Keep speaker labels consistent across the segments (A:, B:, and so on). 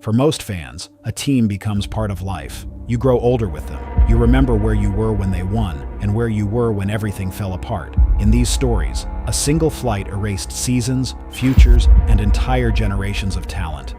A: For most fans, a team becomes part of life. You grow older with them. You remember where you were when they won and where you were when everything fell apart. In these stories, a single flight erased seasons, futures, and entire generations of talent.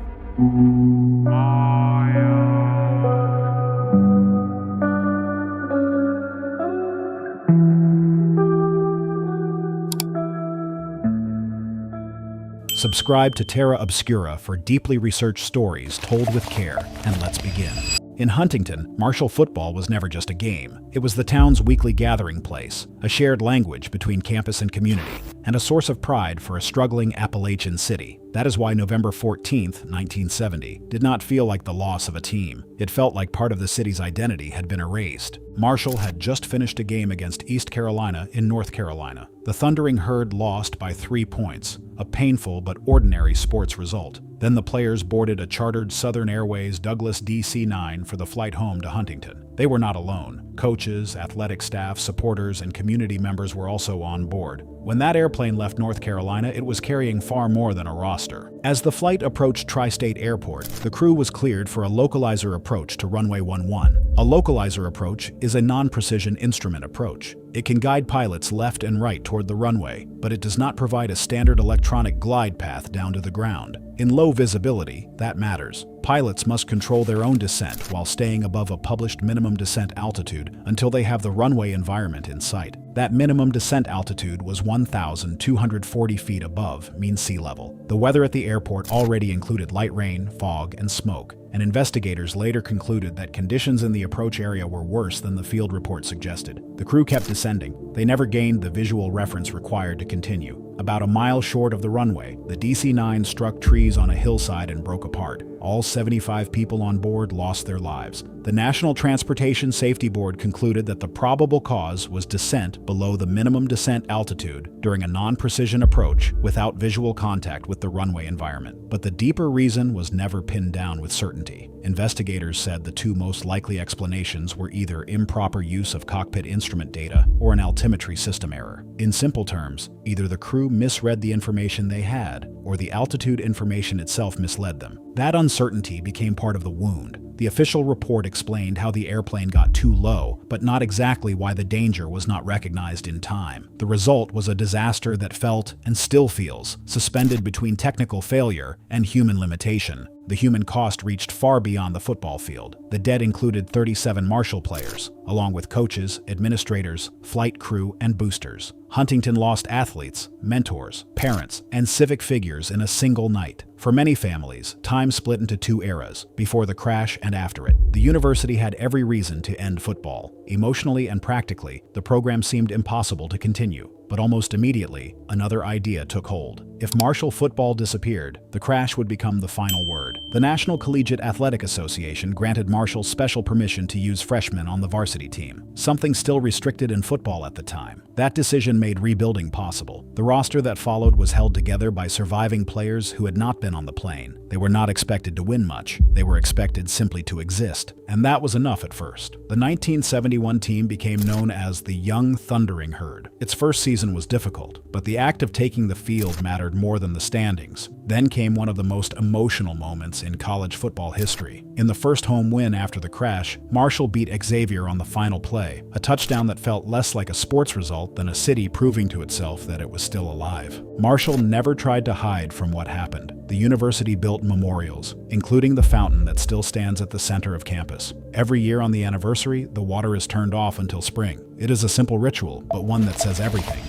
A: Subscribe to Terra Obscura for deeply researched stories told with care, and let's begin. In Huntington, martial football was never just a game. It was the town's weekly gathering place, a shared language between campus and community, and a source of pride for a struggling Appalachian city. That is why November 14th, 1970, did not feel like the loss of a team. It felt like part of the city's identity had been erased. Marshall had just finished a game against East Carolina in North Carolina. The Thundering Herd lost by 3 points, a painful but ordinary sports result. Then the players boarded a chartered Southern Airways Douglas DC-9 for the flight home to Huntington. They were not alone. Coaches, athletic staff, supporters, and community members were also on board. When that airplane left North Carolina, it was carrying far more than a roster. As the flight approached Tri-State Airport, the crew was cleared for a localizer approach to runway 11. A localizer approach is a non-precision instrument approach. It can guide pilots left and right toward the runway, but it does not provide a standard electronic glide path down to the ground. In low visibility, that matters. Pilots must control their own descent while staying above a published minimum descent altitude until they have the runway environment in sight. That minimum descent altitude was 1,240 feet above mean sea level. The weather at the airport already included light rain, fog, and smoke, and investigators later concluded that conditions in the approach area were worse than the field report suggested. The crew kept descending. They never gained the visual reference required to continue. About a mile short of the runway, the DC-9 struck trees on a hillside and broke apart. All 75 people on board lost their lives. The National Transportation Safety Board concluded that the probable cause was descent below the minimum descent altitude during a non-precision approach without visual contact with the runway environment. But the deeper reason was never pinned down with certainty. Investigators said the two most likely explanations were either improper use of cockpit instrument data or an altimetry system error. In simple terms, either the crew misread the information they had, or the altitude information itself misled them. That uncertainty became part of the wound. The official report explained how the airplane got too low, but not exactly why the danger was not recognized in time. The result was a disaster that felt, and still feels, suspended between technical failure and human limitation. The human cost reached far beyond the football field. The dead included 37 Marshall players, along with coaches, administrators, flight crew, and boosters. Huntington lost athletes, mentors, parents, and civic figures in a single night. For many families, time split into two eras, before the crash and after it. The university had every reason to end football. Emotionally and practically, the program seemed impossible to continue. But almost immediately, another idea took hold. If Marshall football disappeared, the crash would become the final word. The National Collegiate Athletic Association granted Marshall special permission to use freshmen on the varsity team, something still restricted in football at the time. That decision made rebuilding possible. The roster that followed was held together by surviving players who had not been on the plane. They were not expected to win much. They were expected simply to exist. And that was enough at first. The 1971 team became known as the Young Thundering Herd. Its first season was difficult, but the act of taking the field mattered more than the standings. Then came one of the most emotional moments in college football history. In the first home win after the crash, Marshall beat Xavier on the final play, a touchdown that felt less like a sports result than a city proving to itself that it was still alive. Marshall never tried to hide from what happened. The university built memorials, including the fountain that still stands at the center of campus. Every year on the anniversary, the water is turned off until spring. It is a simple ritual, but one that says everything.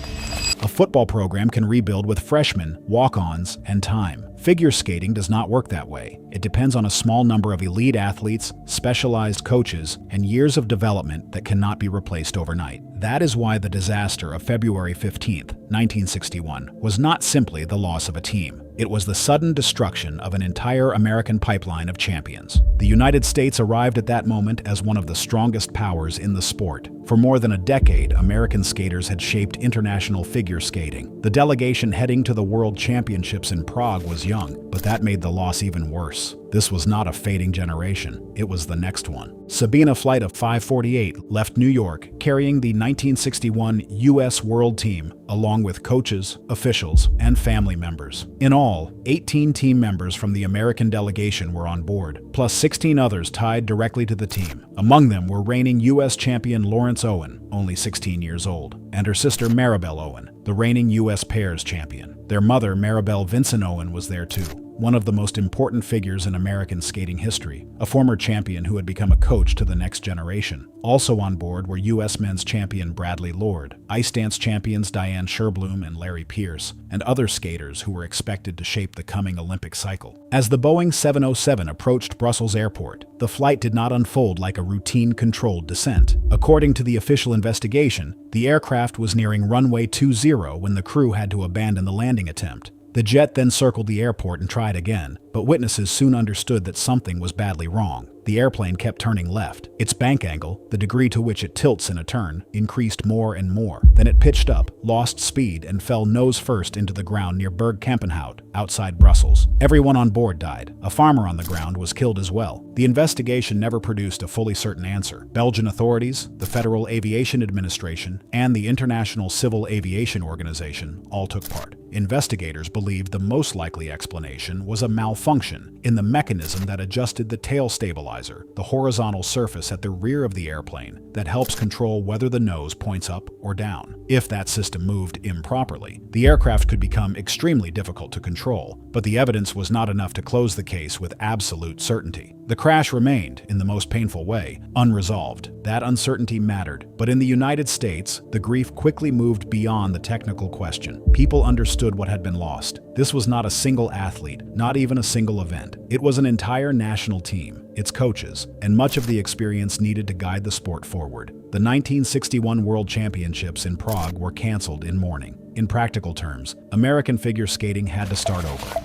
A: A football program can rebuild with freshmen, walk-ons, and time. Figure skating does not work that way. It depends on a small number of elite athletes, specialized coaches, and years of development that cannot be replaced overnight. That is why the disaster of February 15th, 1961, was not simply the loss of a team. It was the sudden destruction of an entire American pipeline of champions. The United States arrived at that moment as one of the strongest powers in the sport. For more than a decade, American skaters had shaped international figure skating. The delegation heading to the World Championships in Prague was young, but that made the loss even worse. This was not a fading generation, it was the next one. Sabina Flight of 548 left New York carrying the 1961 U.S. World Team, along with coaches, officials, and family members. In all, 18 team members from the American delegation were on board, plus 16 others tied directly to the team. Among them were reigning U.S. champion Lawrence Owen, only 16 years old, and her sister Maribel Owen, the reigning U.S. pairs champion. Their mother, Maribel Vincent Owen, was there too, one of the most important figures in American skating history, a former champion who had become a coach to the next generation. Also on board were U.S. men's champion Bradley Lord, ice dance champions Diane Sherblum and Larry Pierce, and other skaters who were expected to shape the coming Olympic cycle. As the Boeing 707 approached Brussels Airport, the flight did not unfold like a routine controlled descent. According to the official investigation, the aircraft was nearing runway 20 when the crew had to abandon the landing attempt. The jet then circled the airport and tried again, but witnesses soon understood that something was badly wrong. The airplane kept turning left. Its bank angle, the degree to which it tilts in a turn, increased more and more. Then it pitched up, lost speed, and fell nose first into the ground near Berg-Kampenhout, outside Brussels. Everyone on board died. A farmer on the ground was killed as well. The investigation never produced a fully certain answer. Belgian authorities, the Federal Aviation Administration, and the International Civil Aviation Organization all took part. Investigators believed the most likely explanation was a malfunction in the mechanism that adjusted the tail stabilizer, the horizontal surface at the rear of the airplane that helps control whether the nose points up or down. If that system moved improperly, the aircraft could become extremely difficult to control, but the evidence was not enough to close the case with absolute certainty. The crash remained, in the most painful way, unresolved. That uncertainty mattered, but in the United States, the grief quickly moved beyond the technical question. People understood what had been lost. This was not a single athlete, not even a single event. It was an entire national team, its coaches, and much of the experience needed to guide the sport forward. The 1961 World Championships in Prague were canceled in mourning. In practical terms, American figure skating had to start over.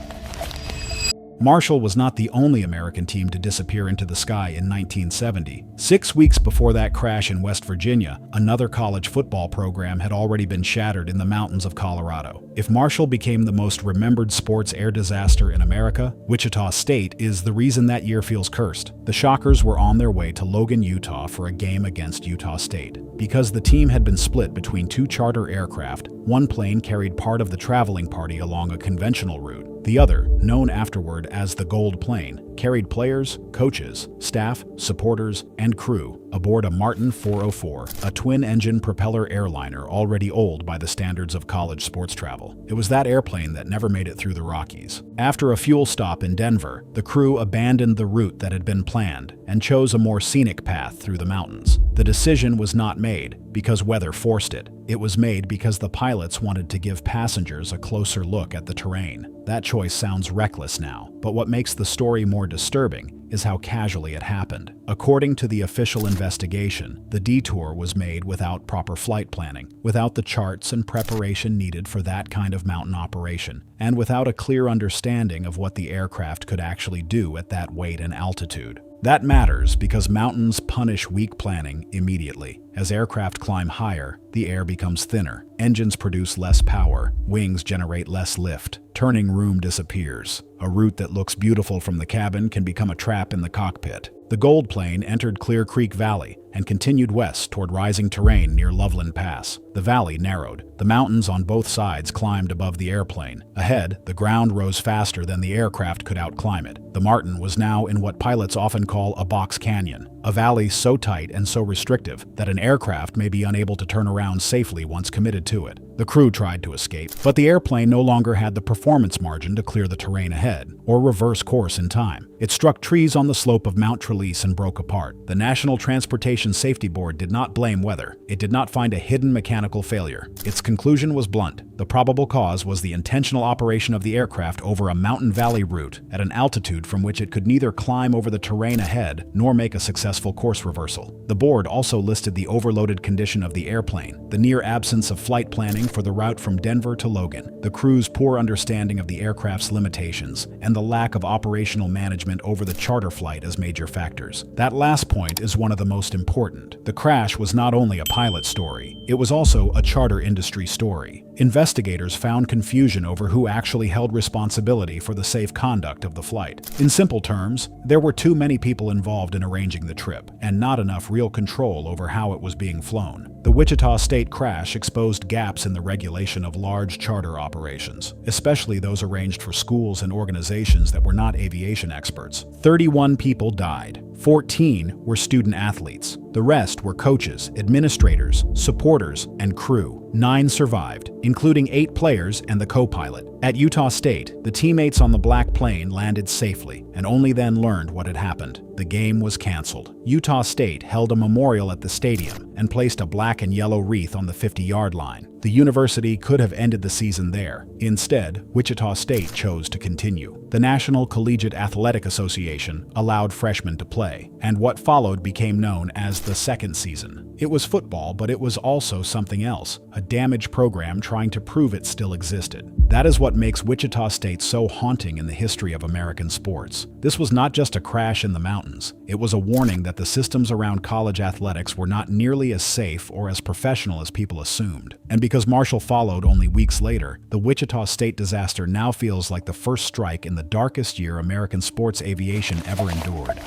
A: Marshall was not the only American team to disappear into the sky in 1970. 6 weeks before that crash in West Virginia, another college football program had already been shattered in the mountains of Colorado. If Marshall became the most remembered sports air disaster in America, Wichita State is the reason that year feels cursed. The Shockers were on their way to Logan, Utah for a game against Utah State. Because the team had been split between two charter aircraft, one plane carried part of the traveling party along a conventional route. The other, known afterward as the Gold Plane, carried players, coaches, staff, supporters, and crew aboard a Martin 404, a twin-engine propeller airliner already old by the standards of college sports travel. It was that airplane that never made it through the Rockies. After a fuel stop in Denver, the crew abandoned the route that had been planned and chose a more scenic path through the mountains. The decision was not made because weather forced it. It was made because the pilots wanted to give passengers a closer look at the terrain. That choice sounds reckless now, but what makes the story more disturbing is how casually it happened. According to the official investigation, the detour was made without proper flight planning, without the charts and preparation needed for that kind of mountain operation, and without a clear understanding of what the aircraft could actually do at that weight and altitude. That matters because mountains punish weak planning immediately. As aircraft climb higher, the air becomes thinner, engines produce less power, wings generate less lift, turning room disappears. A route that looks beautiful from the cabin can become a trap in the cockpit. The Gold Plane entered Clear Creek Valley and continued west toward rising terrain near Loveland Pass. The valley narrowed. The mountains on both sides climbed above the airplane. Ahead, the ground rose faster than the aircraft could outclimb it. The Martin was now in what pilots often call a box canyon, a valley so tight and so restrictive that an aircraft may be unable to turn around safely once committed to it. The crew tried to escape, but the airplane no longer had the performance margin to clear the terrain ahead or reverse course in time. It struck trees on the slope of Mount Trelease and broke apart. The National Transportation Safety Board did not blame weather. It did not find a hidden mechanical failure. Its conclusion was blunt. The probable cause was the intentional operation of the aircraft over a mountain valley route at an altitude from which it could neither climb over the terrain ahead nor make a successful course reversal. The board also listed the overloaded condition of the airplane, the near absence of flight planning for the route from Denver to Logan, the crew's poor understanding of the aircraft's limitations, and the lack of operational management over the charter flight as major factors. That last point is one of the most important. The crash was not only a pilot story, it was also a charter industry story. Investigators found confusion over who actually held responsibility for the safe conduct of the flight. In simple terms, there were too many people involved in arranging the trip, and not enough real control over how it was being flown. The Wichita State crash exposed gaps in the regulation of large charter operations, especially those arranged for schools and organizations that were not aviation experts. 31 people died. 14 were student athletes. The rest were coaches, administrators, supporters, and crew. 9 survived, including 8 players and the co-pilot. At Utah State, the teammates on the black plane landed safely and only then learned what had happened. The game was canceled. Utah State held a memorial at the stadium and placed a black and yellow wreath on the 50-yard line. The university could have ended the season there. Instead, Wichita State chose to continue. The National Collegiate Athletic Association allowed freshmen to play, and what followed became known as the second season. It was football, but it was also something else, a damaged program trying to prove it still existed. That is what makes Wichita State so haunting in the history of American sports. This was not just a crash in the mountains. It was a warning that the systems around college athletics were not nearly as safe or as professional as people assumed. And because Marshall followed only weeks later, the Wichita State disaster now feels like the first strike in the darkest year American sports aviation ever endured.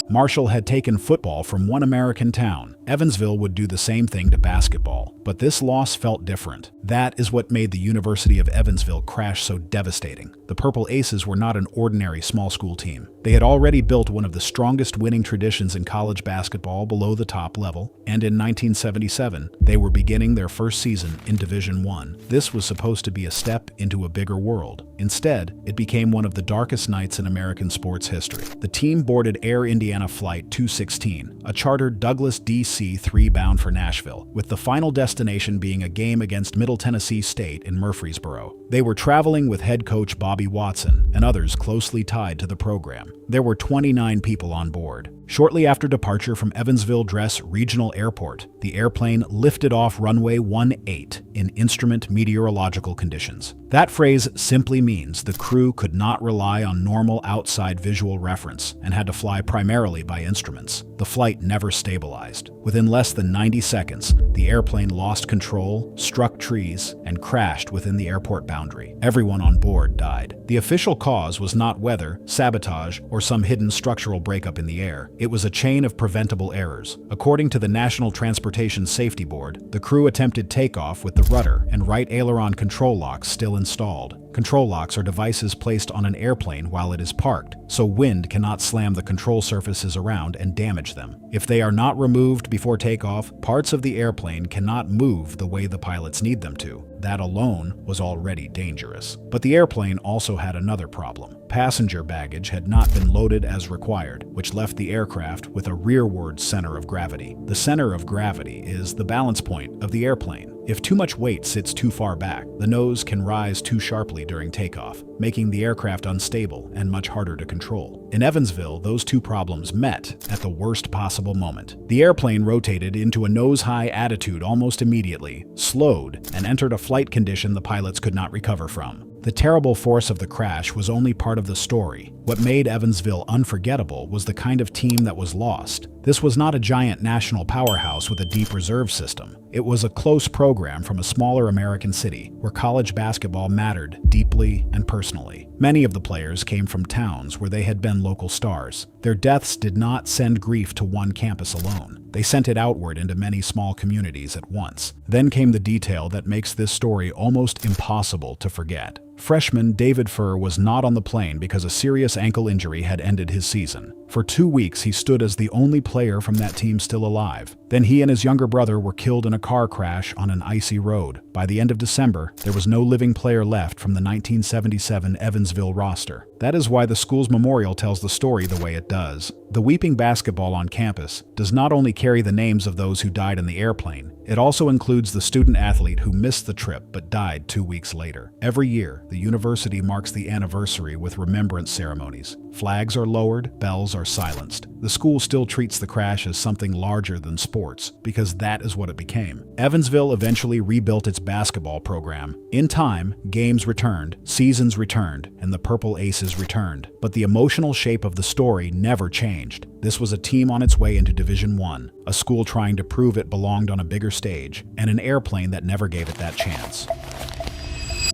A: Marshall had taken football from one American town. Evansville would do the same thing to basketball, but this loss felt different. That is what made the University of Evansville crash so devastating. The Purple Aces were not an ordinary small school team. They had already built one of the strongest winning traditions in college basketball below the top level, and in 1977, they were beginning their first season in Division I. This was supposed to be a step into a bigger world. Instead, it became one of the darkest nights in American sports history. The team boarded Air Indiana Flight 216, a chartered Douglas DC-3 bound for Nashville, with the final destination being a game against Middle Tennessee State in Murfreesboro. They were traveling with head coach Bobby Watson and others closely tied to the program. There were 29 people on board. Shortly after departure from Evansville Dress Regional Airport, the airplane lifted off runway 18 in instrument meteorological conditions. That phrase simply means the crew could not rely on normal outside visual reference and had to fly primarily by instruments. The flight never stabilized. Within less than 90 seconds, the airplane lost control, struck trees, and crashed within the airport boundary. Everyone on board died. The official cause was not weather, sabotage, or some hidden structural breakup in the air. It was a chain of preventable errors. According to the National Transportation Safety Board, the crew attempted takeoff with the rudder and right aileron control locks still installed. Control locks are devices placed on an airplane while it is parked, so wind cannot slam the control surfaces around and damage them. If they are not removed before takeoff, parts of the airplane cannot move the way the pilots need them to. That alone was already dangerous. But the airplane also had another problem. Passenger baggage had not been loaded as required, which left the aircraft with a rearward center of gravity. The center of gravity is the balance point of the airplane. If too much weight sits too far back, the nose can rise too sharply during takeoff, making the aircraft unstable and much harder to control. In Evansville, those two problems met at the worst possible moment. The airplane rotated into a nose-high attitude almost immediately, slowed, and entered a flight condition the pilots could not recover from. The terrible force of the crash was only part of the story. What made Evansville unforgettable was the kind of team that was lost. This was not a giant national powerhouse with a deep reserve system. It was a close program from a smaller American city where college basketball mattered deeply and personally. Many of the players came from towns where they had been local stars. Their deaths did not send grief to one campus alone. They sent it outward into many small communities at once. Then came the detail that makes this story almost impossible to forget. Freshman David Furr was not on the plane because a serious ankle injury had ended his season. For 2 weeks, he stood as the only player from that team still alive. Then he and his younger brother were killed in a car crash on an icy road. By the end of December, there was no living player left from the 1977 Evansville roster. That is why the school's memorial tells the story the way it does. The weeping basketball on campus does not only carry the names of those who died in the airplane, it also includes the student athlete who missed the trip but died 2 weeks later. Every year, the university marks the anniversary with remembrance ceremonies. Flags are lowered, bells are silenced. The school still treats the crash as something larger than sport. sports, because that is what it became. Evansville eventually rebuilt its basketball program. In time, games returned, seasons returned, and the Purple Aces returned. But the emotional shape of the story never changed. This was a team on its way into Division I, a school trying to prove it belonged on a bigger stage, and an airplane that never gave it that chance.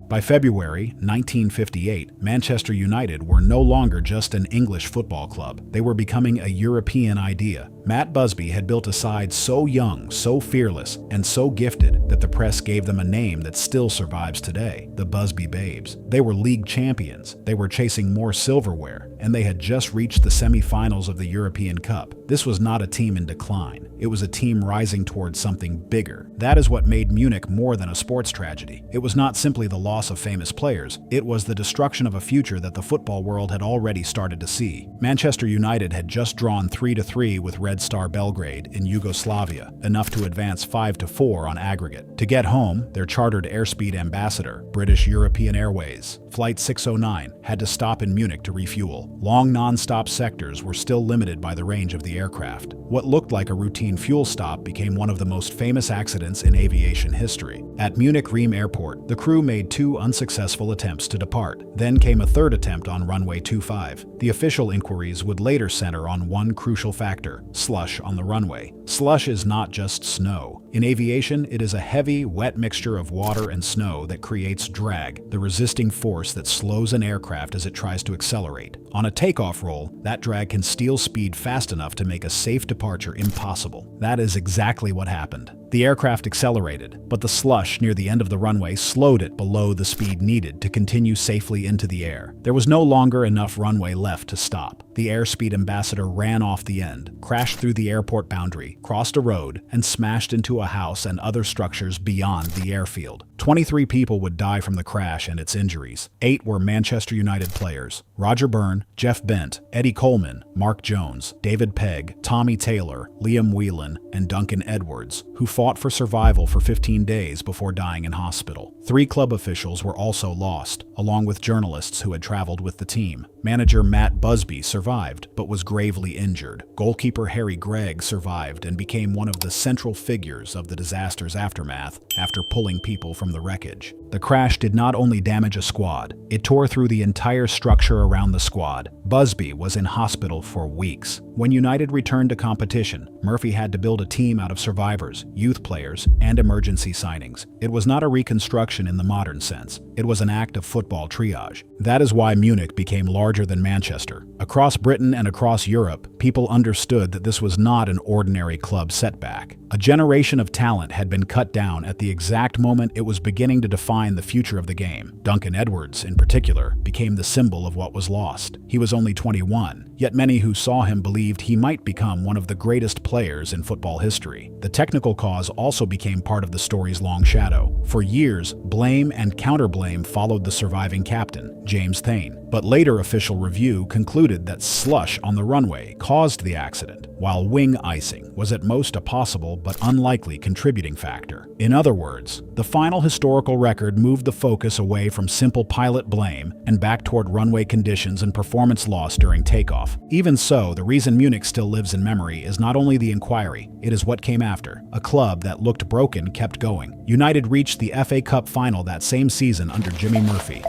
A: By February 1958, Manchester United were no longer just an English football club. They were becoming a European idea. Matt Busby had built a side so young, so fearless, and so gifted that the press gave them a name that still survives today, the Busby Babes. They were league champions, they were chasing more silverware, and they had just reached the semi-finals of the European Cup. This was not a team in decline. It was a team rising towards something bigger. That is what made Munich more than a sports tragedy. It was not simply the loss of famous players, it was the destruction of a future that the football world had already started to see. Manchester United had just drawn 3-3 with Red Star Belgrade in Yugoslavia, enough to advance 5-4 on aggregate. To get home, their chartered airspeed ambassador, British European Airways, Flight 609, had to stop in Munich to refuel. Long non-stop sectors were still limited by the range of the aircraft. What looked like a routine fuel stop became one of the most famous accidents in aviation history. At Munich Riem Airport, the crew made 2 unsuccessful attempts to depart. Then came a third attempt on runway 25. The official inquiries would later center on one crucial factor: slush on the runway. Slush is not just snow. In aviation, it is a heavy, wet mixture of water and snow that creates drag, the resisting force that slows an aircraft as it tries to accelerate. On a takeoff roll, that drag can steal speed fast enough to make a safe departure impossible. That is exactly what happened. The aircraft accelerated, but the slush near the end of the runway slowed it below the speed needed to continue safely into the air. There was no longer enough runway left to stop. The airspeed ambassador ran off the end, crashed through the airport boundary, crossed a road, and smashed into a house and other structures beyond the airfield. 23 people would die from the crash and its injuries. 8 were Manchester United players: Roger Byrne, Jeff Bent, Eddie Coleman, Mark Jones, David Pegg, Tommy Taylor, Liam Whelan, and Duncan Edwards, who fought for survival for 15 days before dying in hospital. 3 club officials were also lost, along with journalists who had traveled with the team. Manager Matt Busby survived, but was gravely injured. Goalkeeper Harry Gregg survived and became one of the central figures of the disaster's aftermath after pulling people from the wreckage. The crash did not only damage a squad, it tore through the entire structure around the squad. Busby was in hospital for weeks. When United returned to competition, Murphy had to build a team out of survivors, youth players, and emergency signings. It was not a reconstruction in the modern sense. It was an act of football triage. That is why Munich became larger than Manchester. Across Britain and across Europe, people understood that this was not an ordinary club setback. A generation of talent had been cut down at the exact moment it was beginning to define the future of the game. Duncan Edwards, in particular, became the symbol of what was lost. He was only 21, yet many who saw him believed he might become one of the greatest players in football history. The technical cause also became part of the story's long shadow. For years, blame and counterblame followed the surviving captain, James Thane. But later official review concluded that slush on the runway caused the accident, while wing icing was at most a possible but unlikely contributing factor. In other words, the final historical record moved the focus away from simple pilot blame and back toward runway conditions and performance loss during takeoff. Even so, the reason Munich still lives in memory is not only the inquiry, it is what came after. A club that looked broken kept going. United reached the FA Cup final that same season under Jimmy Murphy.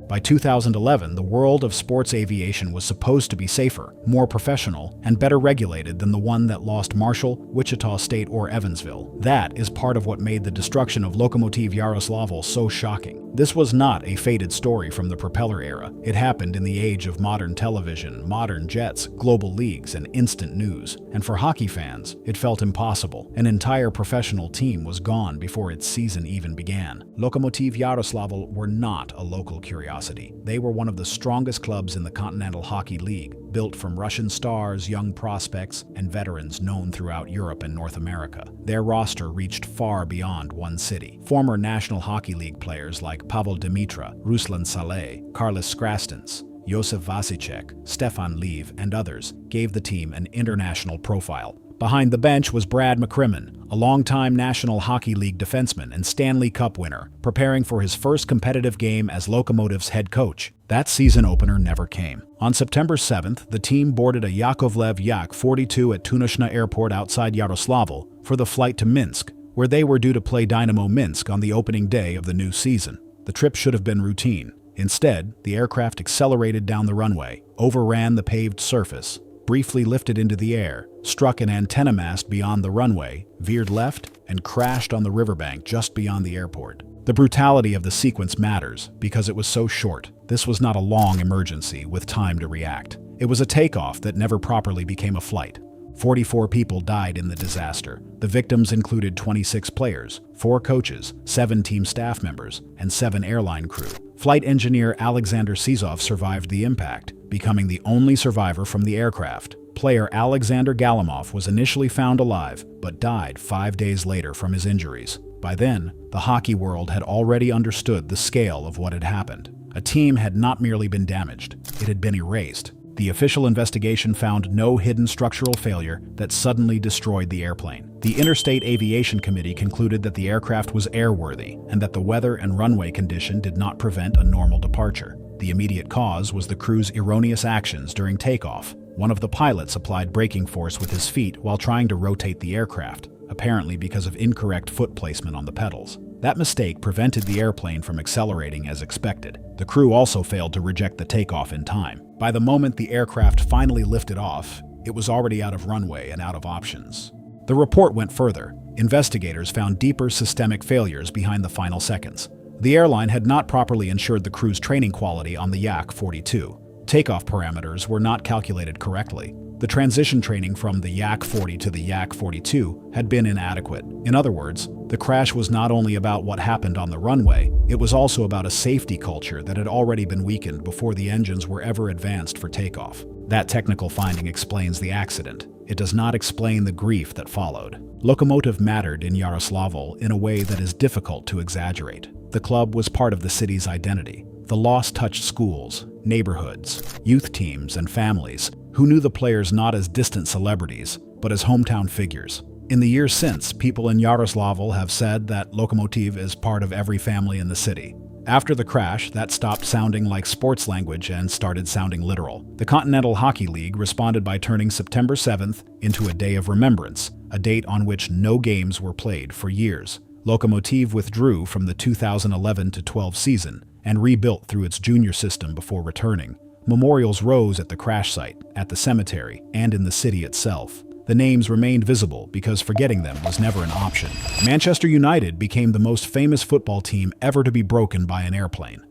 A: By 2011, the world of sports aviation was supposed to be safer, more professional, and better regulated than the one that lost Marshall, Wichita State, or Evansville. That is part of what made the destruction of Lokomotiv Yaroslavl so shocking. This was not a faded story from the propeller era. It happened in the age of modern television, modern jets, global leagues, and instant news. And for hockey fans, it felt impossible. An entire professional team was gone before its season even began. Lokomotiv Yaroslavl were not a local curiosity. They were one of the strongest clubs in the Continental Hockey League, built from Russian stars, young prospects, and veterans known throughout Europe and North America. Their roster reached far beyond one city. Former National Hockey League players like Pavel Demitra, Ruslan Saleh, Carlos Skrastens, Josef Vasicek, Stefan Lev, and others gave the team an international profile. Behind the bench was Brad McCrimmon, a longtime National Hockey League defenseman and Stanley Cup winner, preparing for his first competitive game as Lokomotiv's head coach. That season opener never came. On September 7th, the team boarded a Yakovlev Yak-42 at Tunishna Airport outside Yaroslavl for the flight to Minsk, where they were due to play Dynamo Minsk on the opening day of the new season. The trip should have been routine. Instead, the aircraft accelerated down the runway, overran the paved surface, briefly lifted into the air, struck an antenna mast beyond the runway, veered left, and crashed on the riverbank just beyond the airport. The brutality of the sequence matters because it was so short. This was not a long emergency with time to react. It was a takeoff that never properly became a flight. 44 people died in the disaster. The victims included 26 players, 4 coaches, 7 team staff members, and 7 airline crew. Flight engineer Alexander Sizov survived the impact, becoming the only survivor from the aircraft. Player Alexander Galimov was initially found alive, but died 5 days later from his injuries. By then, the hockey world had already understood the scale of what had happened. A team had not merely been damaged, it had been erased. The official investigation found no hidden structural failure that suddenly destroyed the airplane. The Interstate Aviation Committee concluded that the aircraft was airworthy and that the weather and runway condition did not prevent a normal departure. The immediate cause was the crew's erroneous actions during takeoff. One of the pilots applied braking force with his feet while trying to rotate the aircraft, apparently because of incorrect foot placement on the pedals. That mistake prevented the airplane from accelerating as expected. The crew also failed to reject the takeoff in time. By the moment the aircraft finally lifted off, it was already out of runway and out of options. The report went further. Investigators found deeper systemic failures behind the final seconds. The airline had not properly ensured the crew's training quality on the Yak-42. Takeoff parameters were not calculated correctly. The transition training from the Yak-40 to the Yak-42 had been inadequate. In other words, the crash was not only about what happened on the runway, it was also about a safety culture that had already been weakened before the engines were ever advanced for takeoff. That technical finding explains the accident. It does not explain the grief that followed. Lokomotiv mattered in Yaroslavl in a way that is difficult to exaggerate. The club was part of the city's identity. The loss touched schools, neighborhoods, youth teams, and families who knew the players not as distant celebrities, but as hometown figures. In the years since, people in Yaroslavl have said that Lokomotiv is part of every family in the city. After the crash, that stopped sounding like sports language and started sounding literal. The Continental Hockey League responded by turning September 7th into a day of remembrance, a date on which no games were played for years. Lokomotiv withdrew from the 2011-12 season and rebuilt through its junior system before returning. Memorials rose at the crash site, at the cemetery, and in the city itself. The names remained visible because forgetting them was never an option. Manchester United became the most famous football team ever to be broken by an airplane.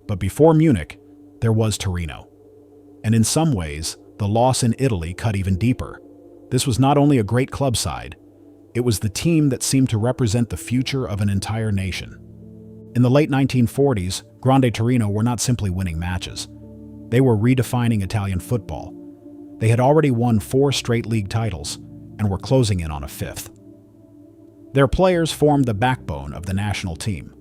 A: But before Munich, there was Torino. And in some ways, the loss in Italy cut even deeper. This was not only a great club side, it was the team that seemed to represent the future of an entire nation. In the late 1940s, Grande Torino were not simply winning matches. They were redefining Italian football. They had already won 4 straight league titles and were closing in on a 5th. Their players formed the backbone of the national team.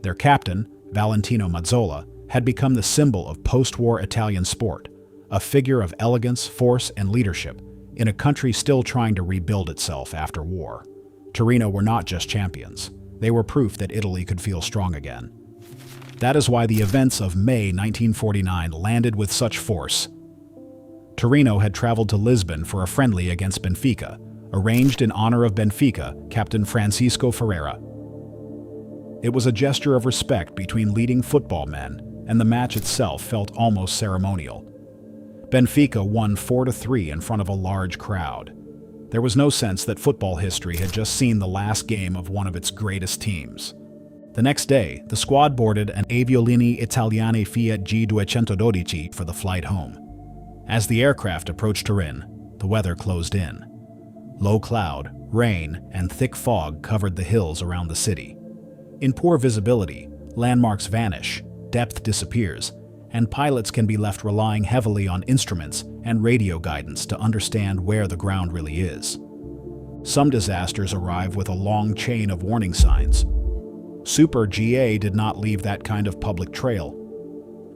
A: Their captain, Valentino Mazzola, had become the symbol of post-war Italian sport, a figure of elegance, force, and leadership in a country still trying to rebuild itself after war. Torino were not just champions. They were proof that Italy could feel strong again. That is why the events of May 1949 landed with such force. Torino had traveled to Lisbon for a friendly against Benfica, arranged in honor of Benfica captain Francisco Ferreira. It was a gesture of respect between leading football men, and the match itself felt almost ceremonial. Benfica won 4-3 in front of a large crowd. There was no sense that football history had just seen the last game of one of its greatest teams. The next day, the squad boarded an Aviolini Italiane Fiat G212 for the flight home. As the aircraft approached Turin, the weather closed in. Low cloud, rain, and thick fog covered the hills around the city. In poor visibility, landmarks vanish, depth disappears, and pilots can be left relying heavily on instruments and radio guidance to understand where the ground really is. Some disasters arrive with a long chain of warning signs. Superga did not leave that kind of public trail.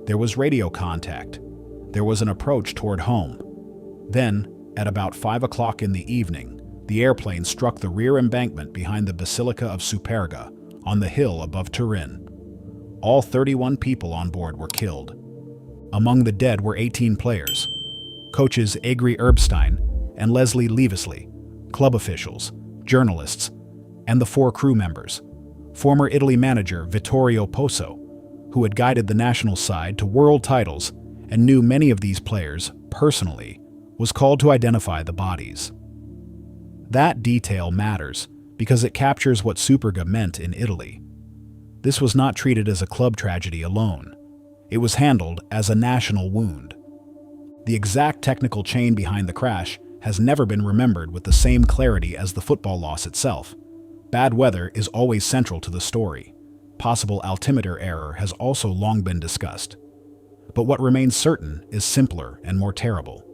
A: There was radio contact. There was an approach toward home. Then, at about 5 o'clock in the evening, the airplane struck the rear embankment behind the Basilica of Superga on the hill above Turin. All 31 people on board were killed. Among the dead were 18 players, coaches Agri Erbstein and Leslie Leavesley, club officials, journalists, and the 4 crew members. Former Italy manager Vittorio Pozzo, who had guided the national side to world titles and knew many of these players personally, was called to identify the bodies. That detail matters because it captures what Superga meant in Italy. This was not treated as a club tragedy alone. It was handled as a national wound. The exact technical chain behind the crash has never been remembered with the same clarity as the football loss itself. Bad weather is always central to the story. Possible altimeter error has also long been discussed. But what remains certain is simpler and more terrible.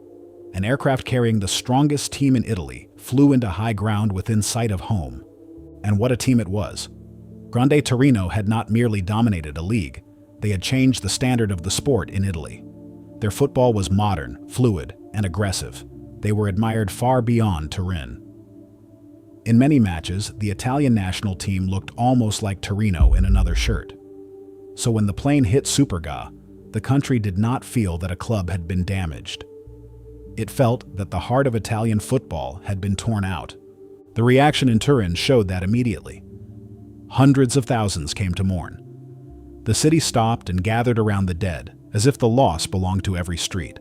A: An aircraft carrying the strongest team in Italy flew into high ground within sight of home. And what a team it was. Grande Torino had not merely dominated a league, they had changed the standard of the sport in Italy. Their football was modern, fluid, and aggressive. They were admired far beyond Turin. In many matches, the Italian national team looked almost like Torino in another shirt. So when the plane hit Superga, the country did not feel that a club had been damaged. It felt that the heart of Italian football had been torn out. The reaction in Turin showed that immediately. Hundreds of thousands came to mourn. The city stopped and gathered around the dead, as if the loss belonged to every street.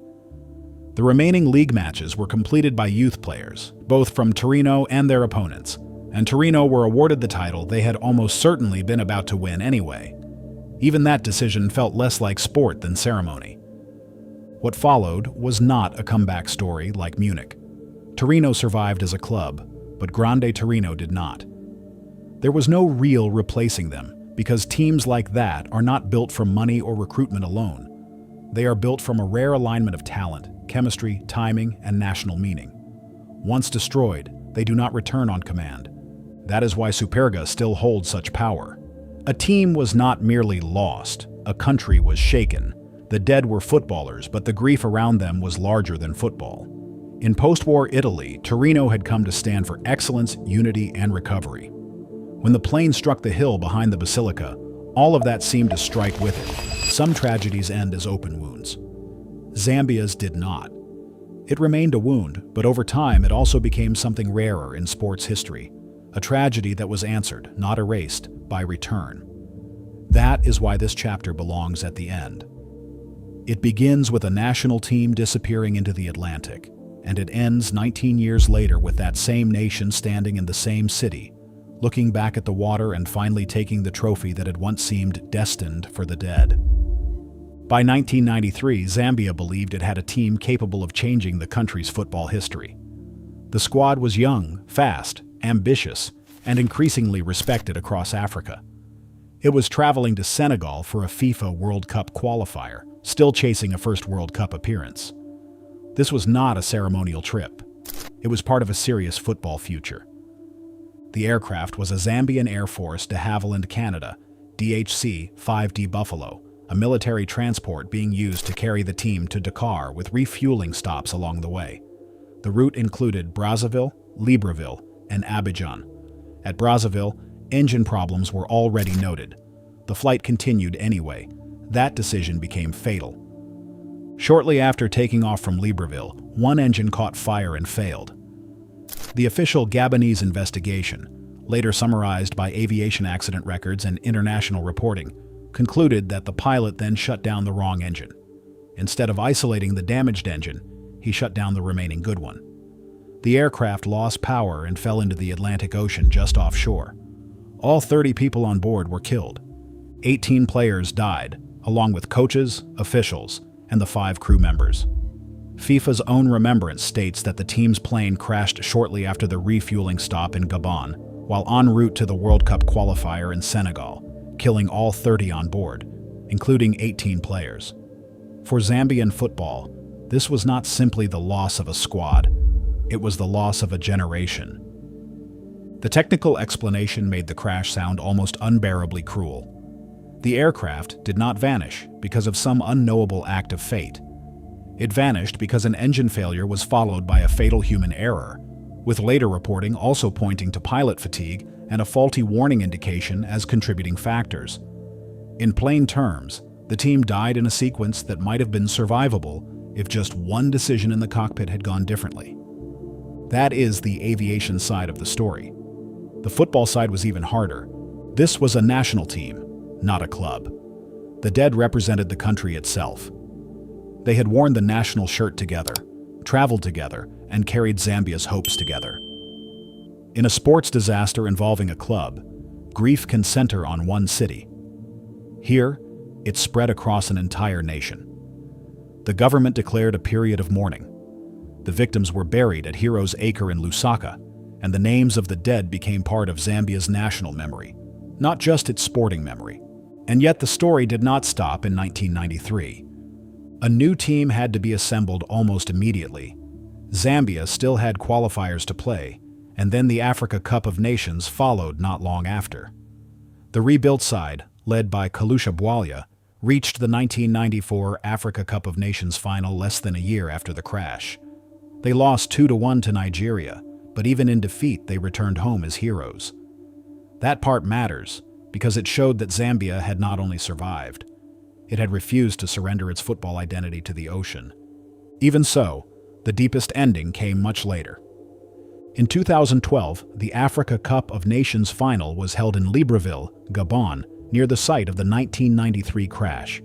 A: The remaining league matches were completed by youth players, both from Torino and their opponents, and Torino were awarded the title they had almost certainly been about to win anyway. Even that decision felt less like sport than ceremony. What followed was not a comeback story like Munich. Torino survived as a club, but Grande Torino did not. There was no real replacing them, because teams like that are not built from money or recruitment alone. They are built from a rare alignment of talent, chemistry, timing, and national meaning. Once destroyed, they do not return on command. That is why Superga still holds such power. A team was not merely lost, a country was shaken. The dead were footballers, but the grief around them was larger than football. In post-war Italy, Torino had come to stand for excellence, unity, and recovery. When the plane struck the hill behind the basilica, all of that seemed to strike with it. Some tragedies end as open wounds. Zambia's did not. It remained a wound, but over time it also became something rarer in sports history, a tragedy that was answered, not erased, by return. That is why this chapter belongs at the end. It begins with a national team disappearing into the Atlantic, and it ends 19 years later with that same nation standing in the same city, looking back at the water and finally taking the trophy that had once seemed destined for the dead. By 1993, Zambia believed it had a team capable of changing the country's football history. The squad was young, fast, ambitious, and increasingly respected across Africa. It was traveling to Senegal for a FIFA World Cup qualifier, still chasing a first World Cup appearance. This was not a ceremonial trip. It was part of a serious football future. The aircraft was a Zambian Air Force de Havilland Canada, DHC-5D Buffalo, a military transport being used to carry the team to Dakar with refueling stops along the way. The route included Brazzaville, Libreville, and Abidjan. At Brazzaville, engine problems were already noted. The flight continued anyway. That decision became fatal. Shortly after taking off from Libreville, one engine caught fire and failed. The official Gabonese investigation, later summarized by aviation accident records and international reporting, concluded that the pilot then shut down the wrong engine. Instead of isolating the damaged engine, he shut down the remaining good one. The aircraft lost power and fell into the Atlantic Ocean just offshore. All 30 people on board were killed. 18 players died, along with coaches, officials, and the 5 crew members. FIFA's own remembrance states that the team's plane crashed shortly after the refueling stop in Gabon, while en route to the World Cup qualifier in Senegal, killing all 30 on board, including 18 players. For Zambian football, this was not simply the loss of a squad, it was the loss of a generation. The technical explanation made the crash sound almost unbearably cruel. The aircraft did not vanish because of some unknowable act of fate. It vanished because an engine failure was followed by a fatal human error, with later reporting also pointing to pilot fatigue and a faulty warning indication as contributing factors. In plain terms, The team died in a sequence that might have been survivable if just one decision in the cockpit had gone differently. That is the aviation side of the story. The football side was even harder. This was a national team, not a club. The dead represented the country itself. They had worn the national shirt together, traveled together, and carried Zambia's hopes together. In a sports disaster involving a club, grief can center on one city. Here, it spread across an entire nation. The government declared a period of mourning. The victims were buried at Heroes Acre in Lusaka, and the names of the dead became part of Zambia's national memory, not just its sporting memory. And yet the story did not stop in 1993. A new team had to be assembled almost immediately. Zambia still had qualifiers to play, and then the Africa Cup of Nations followed not long after. The rebuilt side, led by Kalusha Bwalya, reached the 1994 Africa Cup of Nations final less than a year after the crash. They lost 2-1 to Nigeria, but even in defeat they returned home as heroes. That part matters, because it showed that Zambia had not only survived, it had refused to surrender its football identity to the ocean. Even so, the deepest ending came much later. In 2012, the Africa Cup of Nations final was held in Libreville, Gabon, near the site of the 1993 crash.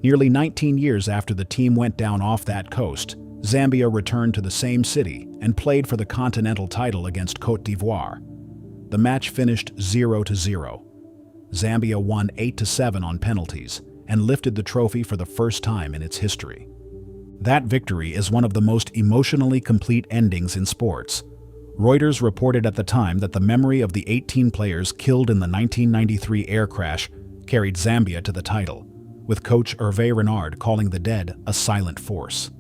A: Nearly 19 years after the team went down off that coast, Zambia returned to the same city and played for the continental title against Côte d'Ivoire. The match finished 0-0. Zambia won 8-7 on penalties and lifted the trophy for the first time in its history. That victory is one of the most emotionally complete endings in sports. Reuters reported at the time that the memory of the 18 players killed in the 1993 air crash carried Zambia to the title, with coach Hervé Renard calling the dead a silent force.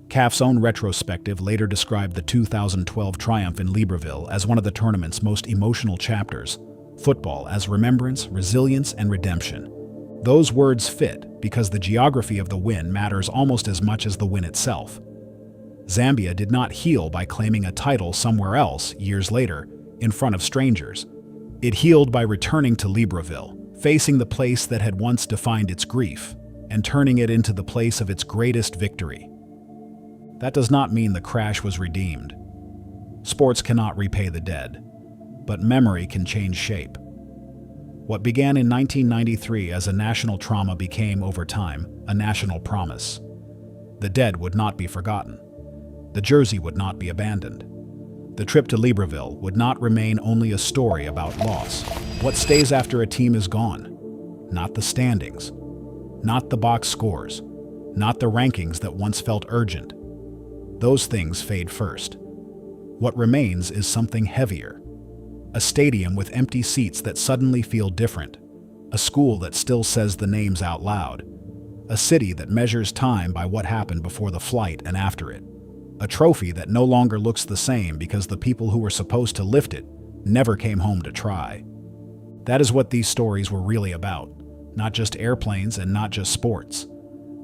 A: CAF's own retrospective later described the 2012 triumph in Libreville as one of the tournament's most emotional chapters, football as remembrance, resilience, and redemption. Those words fit because the geography of the win matters almost as much as the win itself. Zambia did not heal by claiming a title somewhere else years later, in front of strangers. It healed by returning to Libreville, facing the place that had once defined its grief, and turning it into the place of its greatest victory. That does not mean the crash was redeemed. Sports cannot repay the dead, but memory can change shape. What began in 1993 as a national trauma became, over time, a national promise. The dead would not be forgotten. The jersey would not be abandoned. The trip to Libreville would not remain only a story about loss. What stays after a team is gone? Not the standings, not the box scores, not the rankings that once felt urgent. Those things fade first. What remains is something heavier. A stadium with empty seats that suddenly feel different. A school that still says the names out loud. A city that measures time by what happened before the flight and after it. A trophy that no longer looks the same because the people who were supposed to lift it never came home to try. That is what these stories were really about. Not just airplanes and not just sports.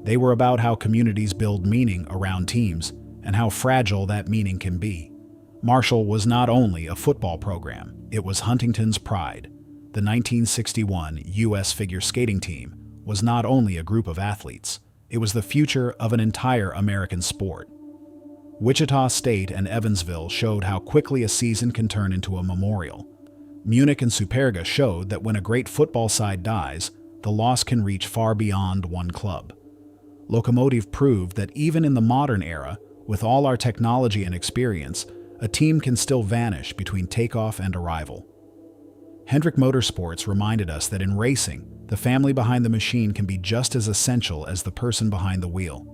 A: They were about how communities build meaning around teams and how fragile that meaning can be. Marshall was not only a football program, it was Huntington's pride. The 1961 U.S. figure skating team was not only a group of athletes, it was the future of an entire American sport. Wichita State and Evansville showed how quickly a season can turn into a memorial. Munich and Superga showed that when a great football side dies, the loss can reach far beyond one club. Lokomotiv proved that even in the modern era, with all our technology and experience, a team can still vanish between takeoff and arrival. Hendrick Motorsports reminded us that in racing, the family behind the machine can be just as essential as the person behind the wheel.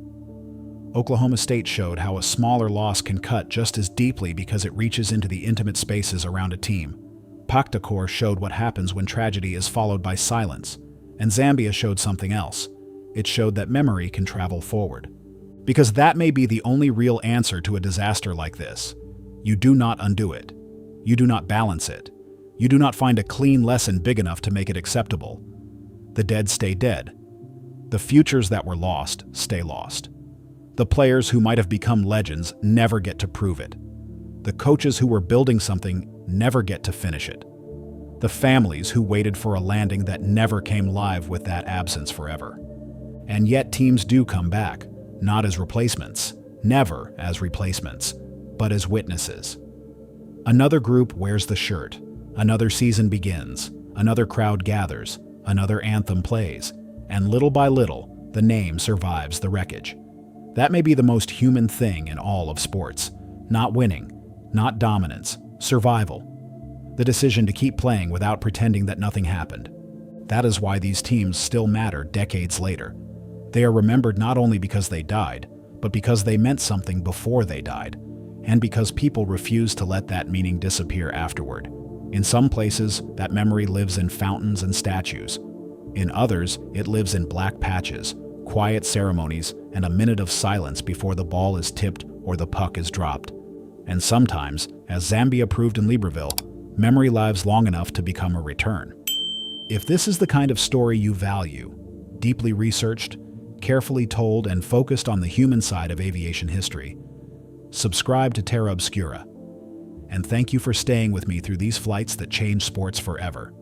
A: Oklahoma State showed how a smaller loss can cut just as deeply because it reaches into the intimate spaces around a team. Pakhtakor showed what happens when tragedy is followed by silence, and Zambia showed something else. It showed that memory can travel forward. Because that may be the only real answer to a disaster like this. You do not undo it. You do not balance it. You do not find a clean lesson big enough to make it acceptable. The dead stay dead. The futures that were lost stay lost. The players who might have become legends never get to prove it. The coaches who were building something never get to finish it. The families who waited for a landing that never came live with that absence forever. And yet teams do come back, not as replacements, never as replacements, but as witnesses. Another group wears the shirt, another season begins, another crowd gathers, another anthem plays, and little by little, the name survives the wreckage. That may be the most human thing in all of sports. Not winning, not dominance, survival. The decision to keep playing without pretending that nothing happened. That is why these teams still matter decades later. They are remembered not only because they died, but because they meant something before they died, and because people refuse to let that meaning disappear afterward. In some places, that memory lives in fountains and statues. In others, it lives in black patches, quiet ceremonies, and a minute of silence before the ball is tipped or the puck is dropped. And sometimes, as Zambia proved in Libreville, memory lives long enough to become a return. If this is the kind of story you value, deeply researched, carefully told, and focused on the human side of aviation history, subscribe to Terra Obscura. And thank you for staying with me through these flights that change sports forever.